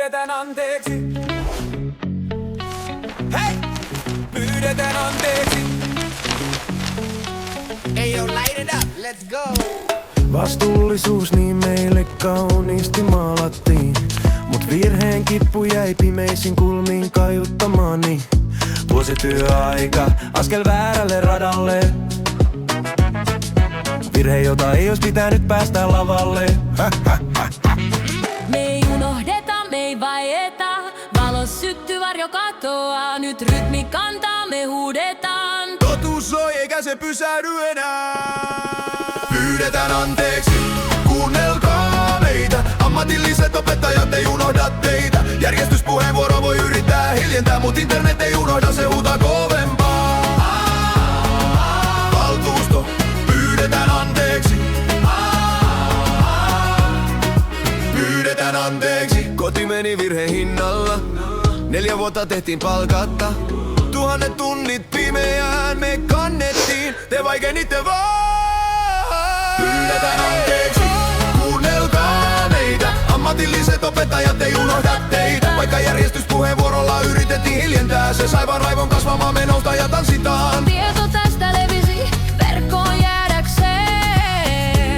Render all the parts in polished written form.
pyydetään anteeksi. Hei! Pyydetään anteeksi. Hey yo, light it up, let's go. Vastuullisuus niin meille kauniisti maalattiin, mut virheen kippu jäi pimeisiin kulmiin kaiuttamani. Vuosityöaika, askel väärälle radalle. Virhe, jota ei ois pitänyt päästä lavalle. Me ei unohdeta, me ei vaieta. Valos syttyy, varjo katoaa. Nyt rytmi kantaa, me huudetaan. Totuus soi eikä se pysähdy enää. Pyydetään anteeksi, kuunnelkaa meitä. Ammatilliset opettajat ei unohda teitä. Järjestyspuheenvuoro voi yrittää hiljentää, mut internet ei unohda, se huutaa kovempaa. Valtuusto, pyydetään anteeksi. Pyydetään anteeksi. Koti meni virheen hinnalla. 4 vuotta tehtiin palkatta. 1000 tunnit pimeään me kannettiin. Te vaikenitte vaan. Pyydetään anteeksi, kuunnelkaa meitä. Ammatilliset opettajat ei unohda teitä. Vaikka järjestyspuheenvuorolla yritettiin hiljentää, se sai vaan raivon kasvamaan, me nousta ja tanssitaan. Tieto tästä levisi verkkoon jäädäkseen.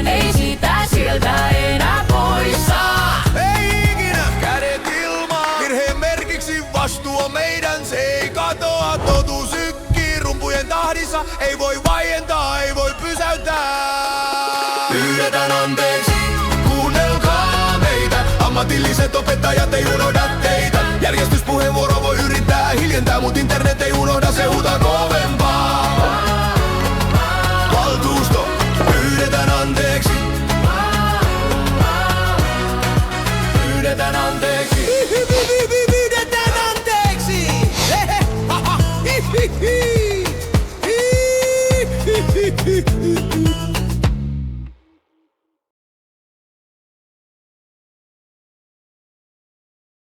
Ei sitä sieltä enää pois saa. Ei ikinä kädet ilmaan. Virheen merkiksi vastuu on meidän, se ei katoa. Totuus sykkii rumpujen tahdissa. Ei voi vaientaa, ei voi pysäyttää. Pyydetään anteeksi, kuunnelkaa meitä. Ammatilliset opettajat ei unohda teitä. Järjestyspuheenvuoro voi yrittää hiljentää, mut internet ei unohda, se huutaa